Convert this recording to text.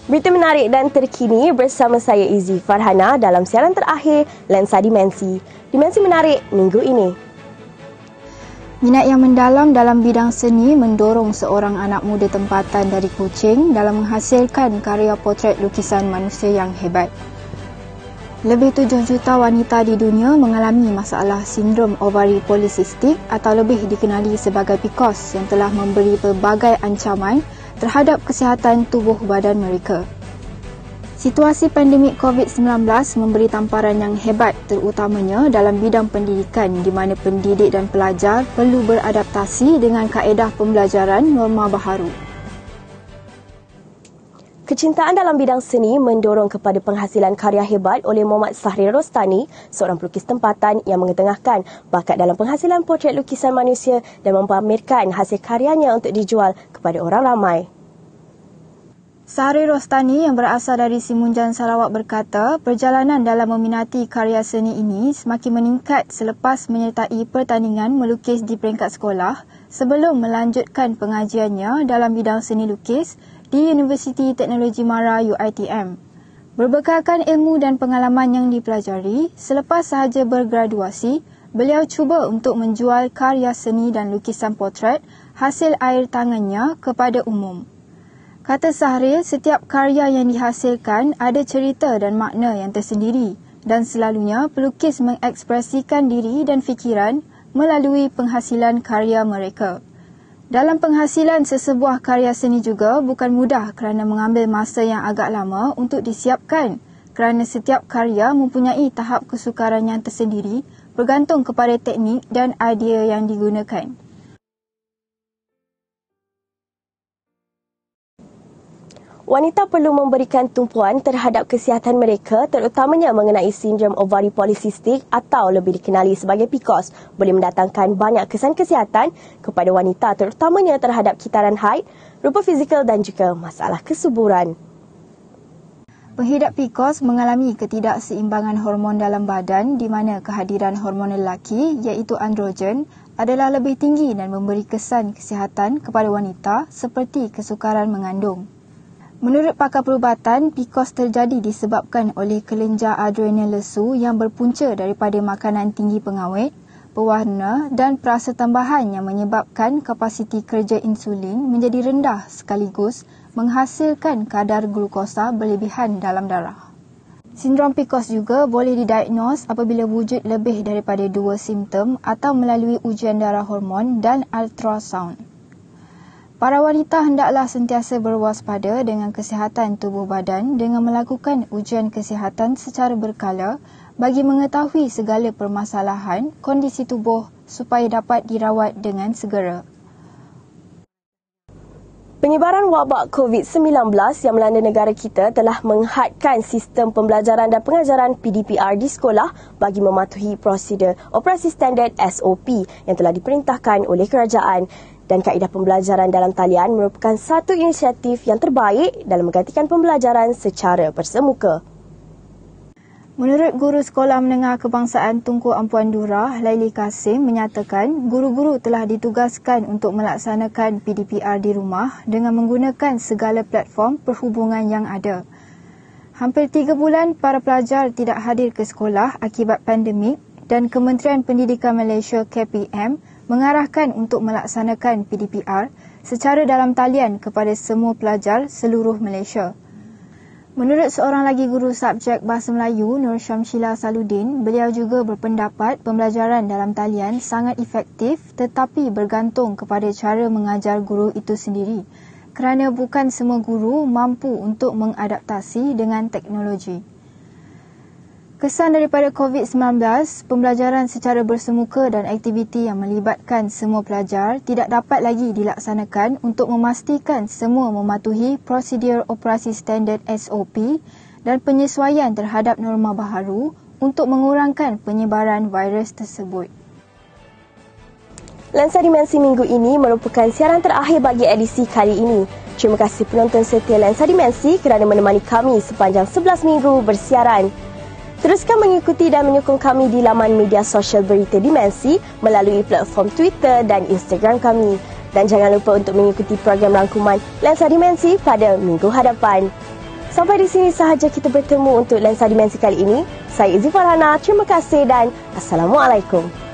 Berita menarik dan terkini bersama saya Izzy Farhana dalam siaran terakhir Lensa Dimensi. Dimensi menarik minggu ini. Minat yang mendalam dalam bidang seni mendorong seorang anak muda tempatan dari Kuching dalam menghasilkan karya potret lukisan manusia yang hebat. Lebih 7 juta wanita di dunia mengalami masalah sindrom ovari polisistik atau lebih dikenali sebagai PCOS yang telah memberi pelbagai ancaman terhadap kesihatan tubuh badan mereka. Situasi pandemik COVID-19 memberi tamparan yang hebat terutamanya dalam bidang pendidikan di mana pendidik dan pelajar perlu beradaptasi dengan kaedah pembelajaran norma baharu. Kecintaan dalam bidang seni mendorong kepada penghasilan karya hebat oleh Muhammad Sahrir Rostani, seorang pelukis tempatan yang mengetengahkan bakat dalam penghasilan potret lukisan manusia dan mempamerkan hasil karyanya untuk dijual kepada orang ramai. Sahrir Rostani yang berasal dari Simunjan, Sarawak berkata, perjalanan dalam meminati karya seni ini semakin meningkat selepas menyertai pertandingan melukis di peringkat sekolah sebelum melanjutkan pengajiannya dalam bidang seni lukis di Universiti Teknologi Mara UiTM. Berbekalkan ilmu dan pengalaman yang dipelajari, selepas sahaja bergraduasi, beliau cuba untuk menjual karya seni dan lukisan potret hasil air tangannya kepada umum. Kata Sahrir, setiap karya yang dihasilkan ada cerita dan makna yang tersendiri dan selalunya pelukis mengekspresikan diri dan fikiran melalui penghasilan karya mereka. Dalam penghasilan sesebuah karya seni juga bukan mudah kerana mengambil masa yang agak lama untuk disiapkan kerana setiap karya mempunyai tahap kesukaran yang tersendiri bergantung kepada teknik dan idea yang digunakan. Wanita perlu memberikan tumpuan terhadap kesihatan mereka terutamanya mengenai sindrom ovari polisistik atau lebih dikenali sebagai PCOS boleh mendatangkan banyak kesan kesihatan kepada wanita terutamanya terhadap kitaran haid, rupa fizikal dan juga masalah kesuburan. Penghidap PCOS mengalami ketidakseimbangan hormon dalam badan di mana kehadiran hormon lelaki iaitu androgen adalah lebih tinggi dan memberi kesan kesihatan kepada wanita seperti kesukaran mengandung. Menurut pakar perubatan, PCOS terjadi disebabkan oleh kelenjar adrenal lesu yang berpunca daripada makanan tinggi pengawet, pewarna dan perasa tambahan yang menyebabkan kapasiti kerja insulin menjadi rendah sekaligus menghasilkan kadar glukosa berlebihan dalam darah. Sindrom PCOS juga boleh didiagnos apabila wujud lebih daripada 2 simptom atau melalui ujian darah hormon dan ultrasound. Para wanita hendaklah sentiasa berwaspada dengan kesihatan tubuh badan dengan melakukan ujian kesihatan secara berkala bagi mengetahui segala permasalahan kondisi tubuh supaya dapat dirawat dengan segera. Penyebaran wabak COVID-19 yang melanda negara kita telah menghadkan sistem pembelajaran dan pengajaran PDPR di sekolah bagi mematuhi prosedur operasi standard SOP yang telah diperintahkan oleh kerajaan. Dan kaedah pembelajaran dalam talian merupakan satu inisiatif yang terbaik dalam menggantikan pembelajaran secara bersemuka. Menurut Guru Sekolah Menengah Kebangsaan Tunku Ampuan Durrah, Laili Kasim menyatakan guru-guru telah ditugaskan untuk melaksanakan PDPR di rumah dengan menggunakan segala platform perhubungan yang ada. Hampir 3 bulan para pelajar tidak hadir ke sekolah akibat pandemik dan Kementerian Pendidikan Malaysia KPM mengarahkan untuk melaksanakan PDPR secara dalam talian kepada semua pelajar seluruh Malaysia. Menurut seorang lagi guru subjek Bahasa Melayu, Nur Syamshila Saludin, beliau juga berpendapat pembelajaran dalam talian sangat efektif tetapi bergantung kepada cara mengajar guru itu sendiri kerana bukan semua guru mampu untuk mengadaptasi dengan teknologi. Kesan daripada COVID-19, pembelajaran secara bersemuka dan aktiviti yang melibatkan semua pelajar tidak dapat lagi dilaksanakan untuk memastikan semua mematuhi prosedur operasi standard SOP dan penyesuaian terhadap norma baharu untuk mengurangkan penyebaran virus tersebut. Lensa Dimensi minggu ini merupakan siaran terakhir bagi edisi kali ini. Terima kasih penonton setia Lensa Dimensi kerana menemani kami sepanjang 11 minggu bersiaran. Teruskan mengikuti dan menyokong kami di laman media sosial Berita Dimensi melalui platform Twitter dan Instagram kami. Dan jangan lupa untuk mengikuti program rangkuman Lensa Dimensi pada minggu hadapan. Sampai di sini sahaja kita bertemu untuk Lensa Dimensi kali ini. Saya Izzy Farhana, terima kasih dan Assalamualaikum.